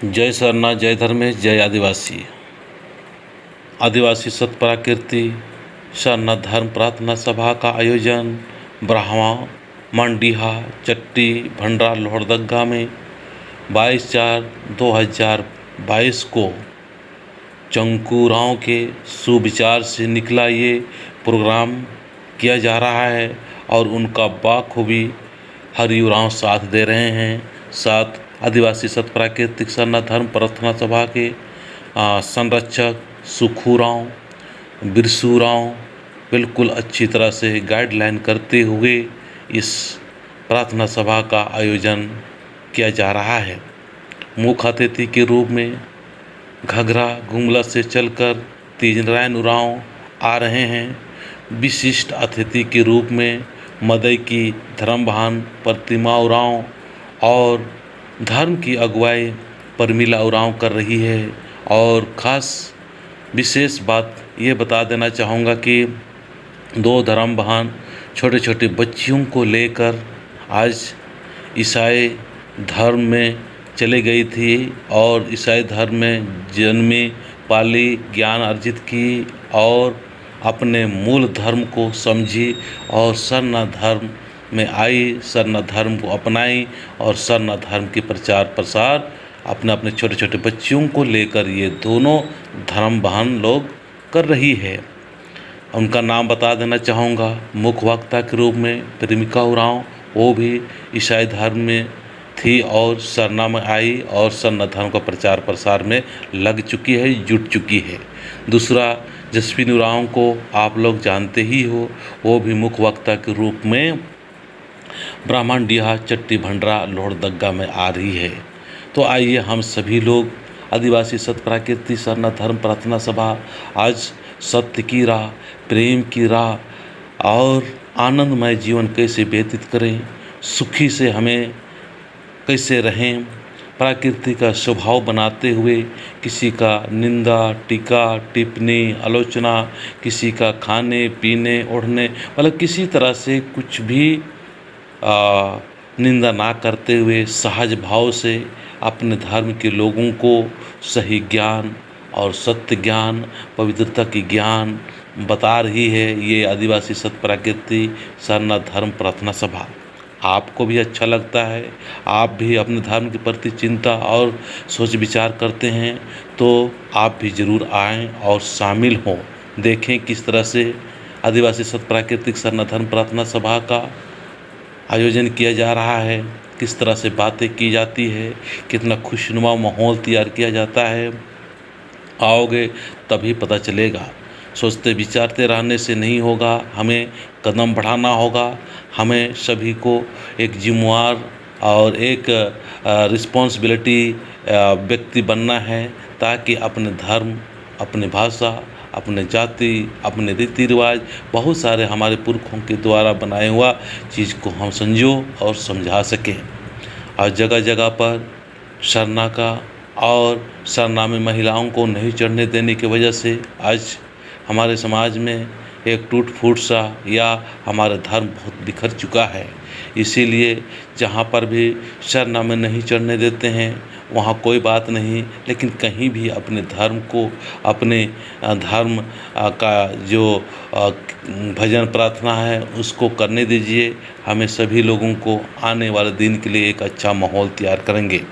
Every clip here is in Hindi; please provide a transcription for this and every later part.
जय सरना, जय धर्मेश, जय आदिवासी। आदिवासी सत्प्राकृति सरना धर्म प्रार्थना सभा का आयोजन ब्राह्मा मंडीहा चट्टी भंडरा लोहरदगा में 22/4/2022 को चंकूराव के सुविचार से निकला ये प्रोग्राम किया जा रहा है और उनका बाखूबी हरियुराव साथ दे रहे हैं। साथ आदिवासी सत्प्राकृतिक सरना धर्म प्रार्थना सभा के संरक्षक सुखूराव बिरसूराव बिल्कुल अच्छी तरह से गाइडलाइन करते हुए इस प्रार्थना सभा का आयोजन किया जा रहा है। मुख्य अतिथि के रूप में घघरा गुमला से चलकर तीजनारायण उरांव आ रहे हैं। विशिष्ट अतिथि के रूप में मदई की धर्मभान प्रतिमा उरांव और धर्म की अगुवाई परमिला उरांव कर रही है। और ख़ास विशेष बात ये बता देना चाहूँगा कि दो धर्मभान छोटे छोटे बच्चियों को लेकर आज ईसाई धर्म में चली गई थी और ईसाई धर्म में जन्मी पाली ज्ञान अर्जित की और अपने मूल धर्म को समझी और सरना धर्म में आई, सरना धर्म को अपनाई और सरना धर्म की प्रचार प्रसार अपने अपने छोटे छोटे बच्चियों को लेकर ये दोनों धर्मभान लोग कर रही है। उनका नाम बता देना चाहूँगा। मुख्य वक्ता के रूप में प्रेमिका उरांव, वो भी ईसाई धर्म में थी और सरना में आई और सरना धर्म का प्रचार प्रसार में लग चुकी है, जुट चुकी है। दूसरा जसवीन उरांव को आप लोग जानते ही हो, वो भी मुख्य वक्ता के रूप में ब्राह्मणडीहा चट्टी भंडरा लोहरदगा में आ रही है। तो आइए हम सभी लोग आदिवासी सत्प्राकृति सरना धर्म प्रार्थना सभा आज सत्य की राह, प्रेम की राह और आनंदमय जीवन कैसे व्यतीत करें, सुखी से हमें कैसे रहें, प्रकृति का स्वभाव बनाते हुए किसी का निंदा टीका टिप्पणी आलोचना, किसी का खाने पीने ओढ़ने मतलब किसी तरह से कुछ भी निंदा ना करते हुए सहज भाव से अपने धर्म के लोगों को सही ज्ञान और सत्य ज्ञान पवित्रता की ज्ञान बता रही है ये आदिवासी सत्प्राकृति सरना धर्म प्रार्थना सभा। आपको भी अच्छा लगता है, आप भी अपने धर्म के प्रति चिंता और सोच विचार करते हैं तो आप भी ज़रूर आएँ और शामिल हों। देखें किस तरह से आदिवासी सत्प्राकृतिक सरना धर्म प्रार्थना सभा का आयोजन किया जा रहा है, किस तरह से बातें की जाती है, कितना खुशनुमा माहौल तैयार किया जाता है। आओगे तभी पता चलेगा। सोचते विचारते रहने से नहीं होगा, हमें कदम बढ़ाना होगा। हमें सभी को एक जिम्मेवार और एक रिस्पॉन्सिबिलिटी व्यक्ति बनना है ताकि अपने धर्म, अपने भाषा, अपने जाति, अपने रीति रिवाज बहुत सारे हमारे पुरखों के द्वारा बनाया हुआ चीज़ को हम समझो और समझा सकें। और जगह जगह पर सरना का और सरना में महिलाओं को नहीं चढ़ने देने की वजह से आज हमारे समाज में एक टूट फूट सा या हमारा धर्म बहुत बिखर चुका है। इसीलिए जहाँ पर भी सरना में नहीं चढ़ने देते हैं वहाँ कोई बात नहीं, लेकिन कहीं भी अपने धर्म को, अपने धर्म का जो भजन प्रार्थना है उसको करने दीजिए। हमें सभी लोगों को आने वाले दिन के लिए एक अच्छा माहौल तैयार करेंगे।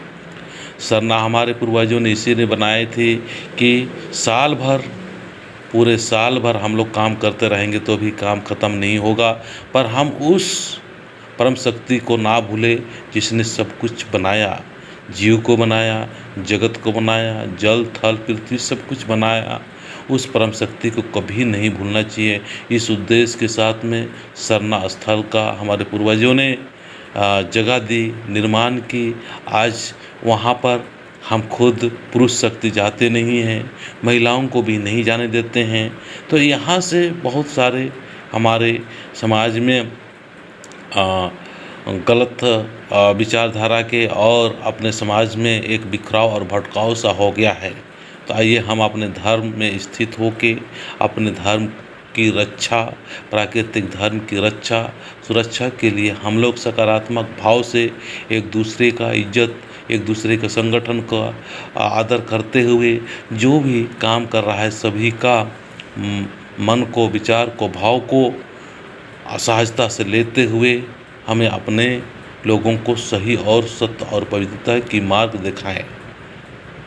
सरना हमारे पूर्वजों ने इसीलिए बनाए थे कि साल भर, पूरे साल भर हम लोग काम करते रहेंगे तो भी काम ख़त्म नहीं होगा, पर हम उस परम शक्ति को ना भूले जिसने सब कुछ बनाया, जीव को बनाया, जगत को बनाया, जल थल पृथ्वी सब कुछ बनाया। उस परम शक्ति को कभी नहीं भूलना चाहिए। इस उद्देश्य के साथ में सरना स्थल का हमारे पूर्वजों ने जगह दी, निर्माण की। आज वहाँ पर हम खुद पुरुष शक्ति जाते नहीं हैं, महिलाओं को भी नहीं जाने देते हैं। तो यहाँ से बहुत सारे हमारे समाज में गलत विचारधारा के और अपने समाज में एक बिखराव और भटकाव सा हो गया है। तो आइए हम अपने धर्म में स्थित होके अपने धर्म की रक्षा, प्राकृतिक धर्म की रक्षा सुरक्षा के लिए हम लोग सकारात्मक भाव से एक दूसरे का इज्जत, एक दूसरे के संगठन का आदर करते हुए जो भी काम कर रहा है सभी का मन को, विचार को, भाव को असहजता से लेते हुए हमें अपने लोगों को सही और सत्य और पवित्रता की मार्ग दिखाएं।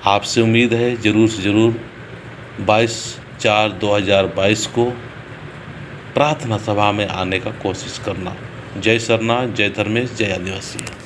आपसे उम्मीद है ज़रूर से ज़रूर 22/4/2022 को प्रार्थना सभा में आने का कोशिश करना। जय सरनाथ, जय धर्मेश, जय आदिवासी।